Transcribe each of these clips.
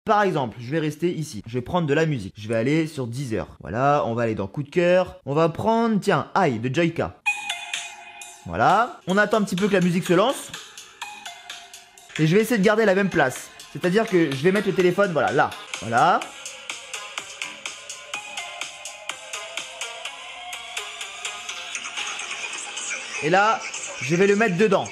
Par exemple, je vais rester ici. Je vais prendre de la musique. Je vais aller sur Deezer. Voilà, on va aller dans coup de cœur. On va prendre, tiens, Aïe de Joyka. Voilà. On attend un petit peu que la musique se lance. Et je vais essayer de garder la même place. C'est-à-dire que je vais mettre le téléphone, voilà, là. Voilà. Et là, je vais le mettre dedans.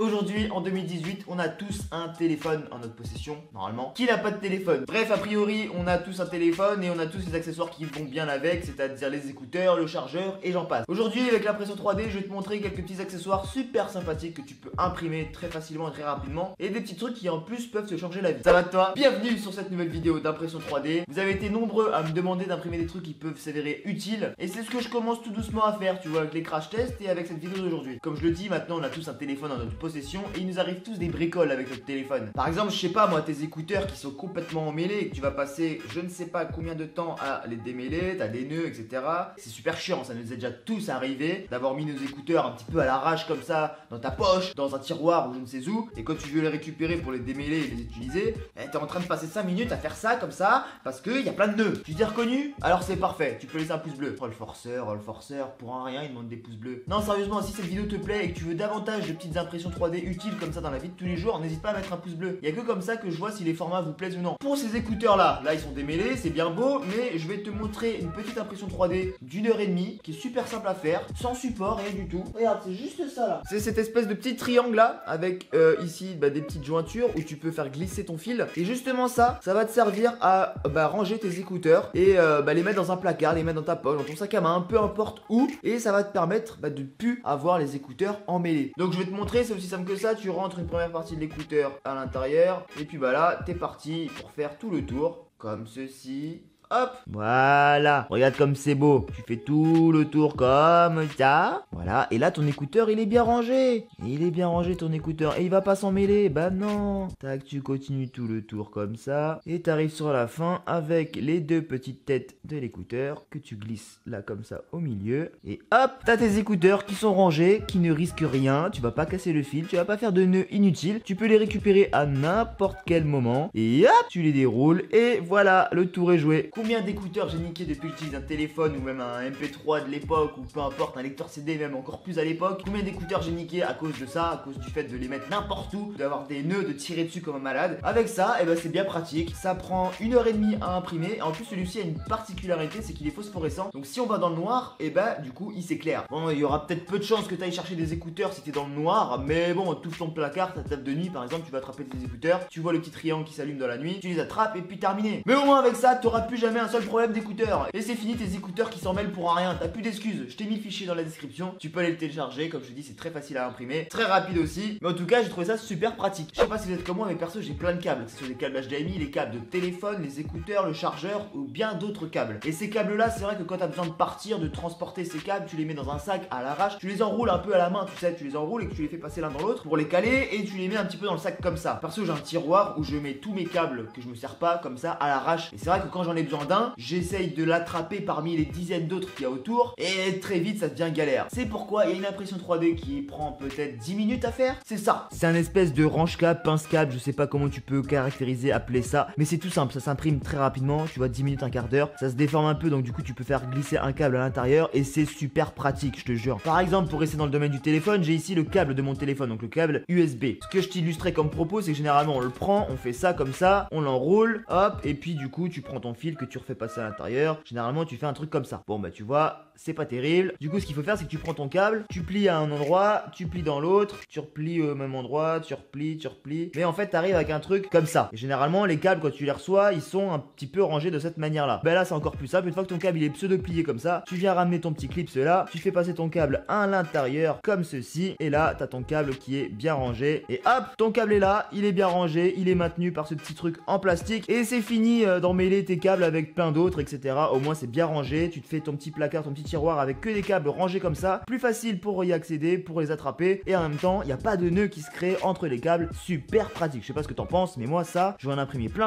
Aujourd'hui, en 2018, on a tous un téléphone en notre possession, normalement. Qui n'a pas de téléphone? Bref, a priori, on a tous un téléphone et on a tous les accessoires qui vont bien avec, c'est-à-dire les écouteurs, le chargeur et j'en passe. Aujourd'hui, avec l'impression 3D, je vais te montrer quelques petits accessoires super sympathiques que tu peux imprimer très facilement et très rapidement et des petits trucs qui en plus peuvent te changer la vie. Ça va de toi? Bienvenue sur cette nouvelle vidéo d'impression 3D. Vous avez été nombreux à me demander d'imprimer des trucs qui peuvent s'avérer utiles et c'est ce que je commence tout doucement à faire, tu vois, avec les crash tests et avec cette vidéo d'aujourd'hui. Comme je le dis, maintenant on a tous un téléphone dans notre possession et il nous arrive tous des bricoles avec notre téléphone. Par exemple, je sais pas moi, tes écouteurs qui sont complètement emmêlés et que tu vas passer je ne sais pas combien de temps à les démêler, t'as des nœuds, etc. C'est super chiant, ça nous est déjà tous arrivé d'avoir mis nos écouteurs un petit peu à l'arrache comme ça dans ta poche, dans un tiroir ou je ne sais où, et quand tu veux les récupérer pour les démêler et les utiliser, t'es en train de passer 5 minutes à faire ça comme ça parce qu'il y a plein de nœuds. Tu t'es reconnu? Alors c'est parfait, tu peux laisser un pouce bleu. Oh le forceur, pour un rien il demande des pouces bleus. Non sérieusement, si cette vidéo te plaît et que tu veux davantage de petites impressions 3D utiles comme ça dans la vie de tous les jours, n'hésite pas à mettre un pouce bleu. Il y a que comme ça que je vois si les formats vous plaisent ou non. Pour ces écouteurs là ils sont démêlés, c'est bien beau, mais je vais te montrer une petite impression 3D d'1h30 qui est super simple à faire, sans support, rien du tout. Regarde, c'est juste ça là. C'est cette espèce de petit triangle là, avec ici des petites jointures où tu peux faire glisser ton fil. Et justement ça va te servir à ranger tes écouteurs et les mettre dans un placard, les mettre dans ta poche, dans ton sac à main, peu importe où. Et ça va te permettre de plus avoir les écouteurs emmêlés. Donc je vais te montrer, c'est aussi simple que ça. Tu rentres une première partie de l'écouteur à l'intérieur et puis là t'es parti pour faire tout le tour comme ceci. Hop, voilà, regarde comme c'est beau. Tu fais tout le tour comme ça. Voilà, et là ton écouteur il est bien rangé. Il est bien rangé ton écouteur et il va pas s'en mêler. Bah non. Tac, tu continues tout le tour comme ça. Et t'arrives sur la fin avec les deux petites têtes de l'écouteur que tu glisses là comme ça au milieu. Et hop, t'as tes écouteurs qui sont rangés, qui ne risquent rien. Tu vas pas casser le fil, tu vas pas faire de nœuds inutiles. Tu peux les récupérer à n'importe quel moment. Et hop, tu les déroules et voilà, le tour est joué. Combien d'écouteurs j'ai niqué depuis que j'utilise un téléphone ou même un MP3 de l'époque ou peu importe, un lecteur CD même encore plus à l'époque. Combien d'écouteurs j'ai niqué à cause de ça, à cause du fait de les mettre n'importe où, d'avoir des nœuds, de tirer dessus comme un malade. Avec ça, c'est bien pratique. Ça prend 1h30 à imprimer. Et en plus celui-ci a une particularité, c'est qu'il est phosphorescent. Donc si on va dans le noir, du coup il s'éclaire. Bon, il y aura peut-être peu de chances que tu ailles chercher des écouteurs si t'es dans le noir, mais bon, touche ton placard, ta table de nuit par exemple, tu vas attraper tes écouteurs, tu vois le petit triangle qui s'allume dans la nuit, tu les attrapes et puis terminé. Mais au moins avec ça, t'auras plus jamais un seul problème d'écouteurs. Et c'est fini tes écouteurs qui s'en mêlent pour rien, t'as plus d'excuses. Je t'ai mis le fichier dans la description, tu peux aller le télécharger, comme je te dis c'est très facile à imprimer, très rapide aussi. Mais en tout cas j'ai trouvé ça super pratique. Je sais pas si vous êtes comme moi, mais perso j'ai plein de câbles, que ce soit les câbles HDMI, les câbles de téléphone, les écouteurs, le chargeur ou bien d'autres câbles. Et ces câbles là, c'est vrai que quand t'as besoin de partir, de transporter ces câbles, tu les mets dans un sac à l'arrache, tu les enroules un peu à la main, tu sais, tu les enroules et que tu les fais passer l'un dans l'autre pour les caler et tu les mets un petit peu dans le sac comme ça. Perso j'ai un tiroir où je mets tous mes câbles que je me sers pas comme ça à l'arrache. Et c'est vrai que quand j'en ai besoin d'un, j'essaye de l'attraper parmi les dizaines d'autres qu'il y a autour et très vite ça devient galère. C'est pourquoi il y a une impression 3D qui prend peut-être 10 minutes à faire. C'est ça. C'est un espèce de range-câble, pince-câble, je sais pas comment tu peux caractériser, appeler ça, mais c'est tout simple, ça s'imprime très rapidement, tu vois 10 minutes, un quart d'heure, ça se déforme un peu donc du coup tu peux faire glisser un câble à l'intérieur et c'est super pratique, je te jure. Par exemple, pour rester dans le domaine du téléphone, j'ai ici le câble de mon téléphone, donc le câble USB. Ce que je t'illustrais comme propos, c'est que généralement on le prend, on fait ça comme ça, on l'enroule, hop, et puis du coup tu prends ton fil que tu refais passer à l'intérieur. Généralement tu fais un truc comme ça. Bon tu vois, c'est pas terrible. Du coup ce qu'il faut faire, c'est que tu prends ton câble, tu plies à un endroit, tu plies dans l'autre, tu replies au même endroit, tu replies, mais en fait t'arrives avec un truc comme ça. Et généralement les câbles quand tu les reçois, ils sont un petit peu rangés de cette manière là. Là c'est encore plus simple, une fois que ton câble il est pseudo plié comme ça, tu viens ramener ton petit clip là, tu fais passer ton câble à l'intérieur comme ceci, et là t'as ton câble qui est bien rangé, et hop, ton câble est là, il est bien rangé, il est maintenu par ce petit truc en plastique, et c'est fini d'emmêler tes câbles avec plein d'autres, etc. Au moins c'est bien rangé, tu te fais ton petit placard, ton petit tiroir avec que des câbles rangés comme ça, plus facile pour y accéder, pour les attraper, et en même temps il n'y a pas de nœud qui se crée entre les câbles, super pratique. Je sais pas ce que t'en penses, mais moi ça, je vais en imprimer plein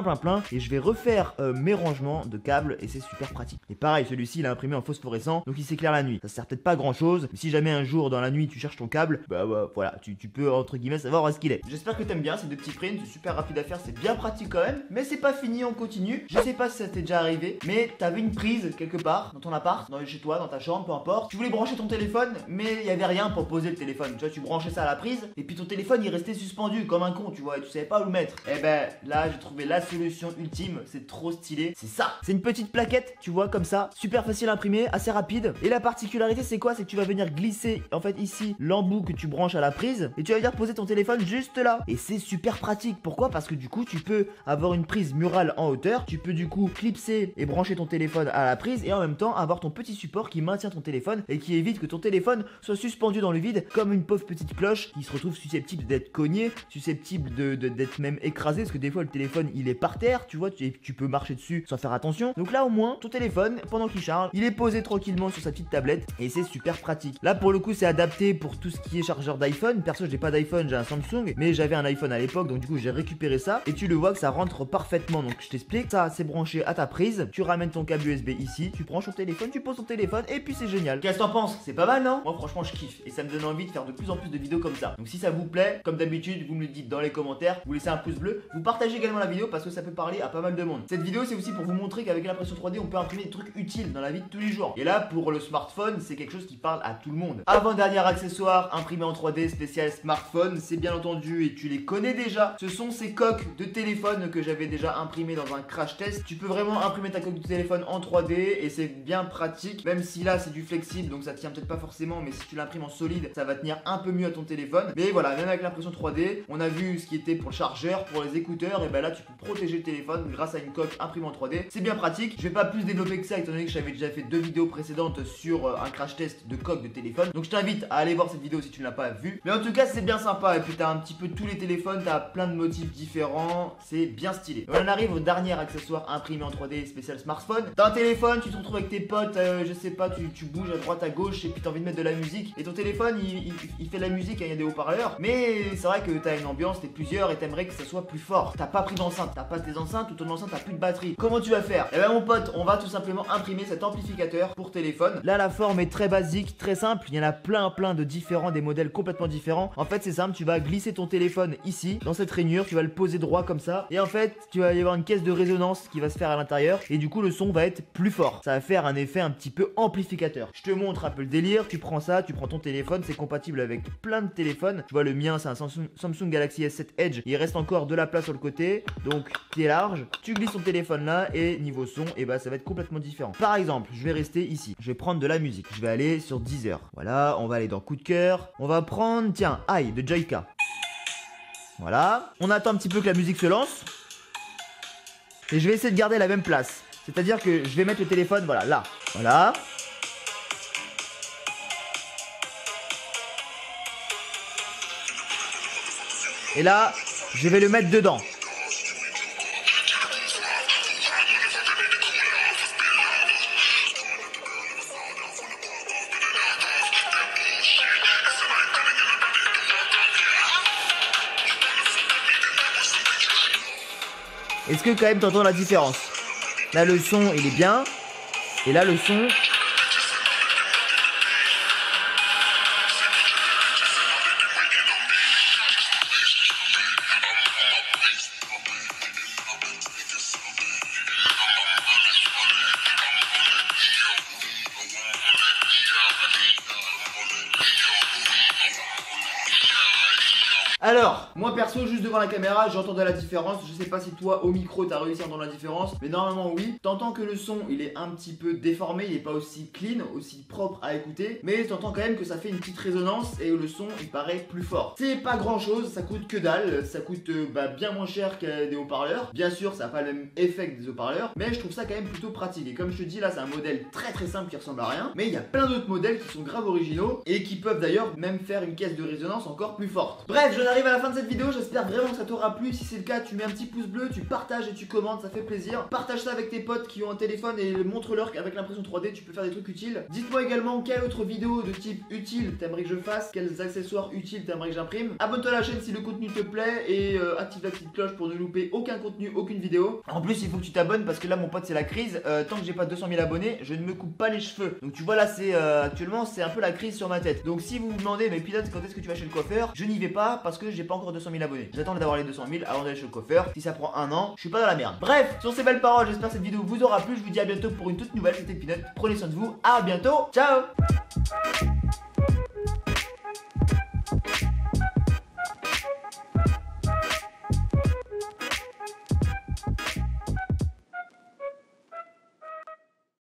et je vais refaire mes rangements de câbles et c'est super pratique. Et pareil, celui-ci il a imprimé en phosphorescent, donc il s'éclaire la nuit. Ça sert peut-être pas grand chose, mais si jamais un jour dans la nuit tu cherches ton câble, bah voilà, tu peux entre guillemets savoir où est-ce qu'il est. J'espère que t'aimes bien ces deux petits prints, c'est super rapide à faire, c'est bien pratique quand même, mais c'est pas fini, on continue. Je sais pas si ça t'est déjà arrivé, mais t'avais une prise quelque part dans ton appart, chez toi, dans ta chambre, peu importe. Tu voulais brancher ton téléphone, mais il y avait rien pour poser le téléphone. Tu vois, tu branchais ça à la prise et puis ton téléphone il restait suspendu comme un con, tu vois, et tu savais pas où le mettre. Et ben là, j'ai trouvé la solution ultime, c'est trop stylé, c'est ça. C'est une petite plaquette, tu vois, comme ça, super facile à imprimer, assez rapide. Et la particularité c'est quoi? C'est que tu vas venir glisser en fait ici l'embout que tu branches à la prise et tu vas venir poser ton téléphone juste là. Et c'est super pratique. Pourquoi? Parce que du coup tu peux avoir une prise murale en hauteur, tu peux du coup clipser et brancher ton téléphone à la prise et en même temps avoir ton petit support qui maintient ton téléphone et qui évite que ton téléphone soit suspendu dans le vide comme une pauvre petite cloche qui se retrouve susceptible d'être cogné, susceptible d'être même écrasé, parce que des fois le téléphone il est par terre, tu vois, tu peux marcher dessus sans faire attention. Donc là au moins ton téléphone pendant qu'il charge, il est posé tranquillement sur sa petite tablette et c'est super pratique. Là pour le coup c'est adapté pour tout ce qui est chargeur d'iPhone. Perso j'ai pas d'iPhone, j'ai un Samsung, mais j'avais un iPhone à l'époque, donc du coup j'ai récupéré ça et tu le vois que ça rentre parfaitement. Donc je t'explique, ça c'est branché à ta prise, tu ramènes ton câble USB ici, tu branches ton téléphone, tu poses ton téléphone et puis c'est génial. Qu'est-ce que t'en penses? C'est pas mal non? Moi franchement je kiffe et ça me donne envie de faire de plus en plus de vidéos comme ça. Donc si ça vous plaît, comme d'habitude vous me le dites dans les commentaires, vous laissez un pouce bleu, vous partagez également la vidéo parce que ça peut parler à pas mal de monde. Cette vidéo c'est aussi pour vous montrer qu'avec l'impression 3D on peut imprimer des trucs utiles dans la vie de tous les jours. Et là pour le smartphone c'est quelque chose qui parle à tout le monde. Avant-dernier accessoire imprimé en 3D spécial smartphone, c'est bien entendu et tu les connais déjà, ce sont ces coques de téléphone que j'avais déjà imprimées dans un crash test. Tu peux vraiment imprimer ta coque de téléphone en 3D et c'est bien pratique, même si là c'est du flexible donc ça tient peut-être pas forcément, mais si tu l'imprimes en solide ça va tenir un peu mieux à ton téléphone. Mais voilà, même avec l'impression 3D, on a vu ce qui était pour le chargeur, pour les écouteurs, et ben là tu peux protéger le téléphone grâce à une coque imprimée en 3D. C'est bien pratique. Je vais pas plus développer que ça étant donné que j'avais déjà fait 2 vidéos précédentes sur un crash test de coque de téléphone. Donc je t'invite à aller voir cette vidéo si tu ne l'as pas vue. Mais en tout cas c'est bien sympa et puis t'as un petit peu tous les téléphones, t'as plein de motifs différents, c'est bien stylé. On en arrive au dernier accessoire imprimé en 3D spécial smartphone. T'as un téléphone, tu te retrouves avec tes potes, je sais pas, tu bouges à droite à gauche et puis t'as envie de mettre de la musique et ton téléphone il fait de la musique, il y a des haut-parleurs, mais c'est vrai que t'as une ambiance, t'es plusieurs et t'aimerais que ça soit plus fort. T'as pas pris d'enceinte, t'as pas tes enceintes ou ton enceinte a plus de batterie. Comment tu vas faire? Eh ben mon pote, on va tout simplement imprimer cet amplificateur pour téléphone. Là la forme est très basique, très simple, il y en a plein de différents, des modèles complètement différents. En fait c'est simple, tu vas glisser ton téléphone ici, dans cette rainure, tu vas le poser droit comme ça et en fait tu vas y avoir une caisse de résonance qui va se faire à l'intérieur et du coup le son va être plus fort. Ça va faire un effet un petit peu amplificateur. Je te montre un peu le délire, tu prends ça, tu prends ton téléphone, c'est compatible avec plein de téléphones. Tu vois le mien c'est un Samsung Galaxy S7 Edge, il reste encore de la place sur le côté, donc qui est large. Tu glisses ton téléphone là et niveau son, et bah ça va être complètement différent. Par exemple, je vais rester ici, je vais prendre de la musique, je vais aller sur Deezer. Voilà, on va aller dans coup de cœur, on va prendre, tiens, Aïe de Joyka. Voilà, on attend un petit peu que la musique se lance. Et je vais essayer de garder la même place. C'est-à-dire que je vais mettre le téléphone, voilà, là. Voilà. Et là, je vais le mettre dedans. Est-ce que quand même t'entends la différence? Là le son il est bien. Et là le son... Alors, moi perso, juste devant la caméra, j'entendais la différence. Je sais pas si toi, au micro, t'as réussi à entendre la différence, mais normalement oui. T'entends que le son, il est un petit peu déformé, il est pas aussi clean, aussi propre à écouter, mais t'entends quand même que ça fait une petite résonance et le son, il paraît plus fort. C'est pas grand chose, ça coûte que dalle, ça coûte bien moins cher que des haut-parleurs. Bien sûr, ça n'a pas le même effet que des haut-parleurs, mais je trouve ça quand même plutôt pratique. Et comme je te dis, là, c'est un modèle très simple qui ressemble à rien, mais il y a plein d'autres modèles qui sont grave originaux et qui peuvent d'ailleurs même faire une caisse de résonance encore plus forte. Bref, je n'arrive arrive à la fin de cette vidéo, j'espère vraiment que ça t'aura plu. Si c'est le cas, tu mets un petit pouce bleu, tu partages et tu commentes, ça fait plaisir. Partage ça avec tes potes qui ont un téléphone et montre-leur qu'avec l'impression 3D tu peux faire des trucs utiles. Dites-moi également quelle autre vidéo de type utile t'aimerais que je fasse, quels accessoires utiles t'aimerais que j'imprime. Abonne-toi à la chaîne si le contenu te plaît et active la petite cloche pour ne louper aucun contenu, aucune vidéo. En plus il faut que tu t'abonnes parce que là mon pote c'est la crise, tant que j'ai pas 200 000 abonnés je ne me coupe pas les cheveux. Donc tu vois là c'est actuellement c'est un peu la crise sur ma tête. Donc si vous vous demandez mais Pilote quand est-ce que tu vas chez le coiffeur, je n'y vais pas parce que j'ai pas encore 200 000 abonnés. J'attends d'avoir les 200 000 avant d'aller chez le coiffeur. Si ça prend un an, je suis pas dans la merde. Bref, sur ces belles paroles, j'espère que cette vidéo vous aura plu. Je vous dis à bientôt pour une toute nouvelle. C'était Pilote, prenez soin de vous, à bientôt, ciao.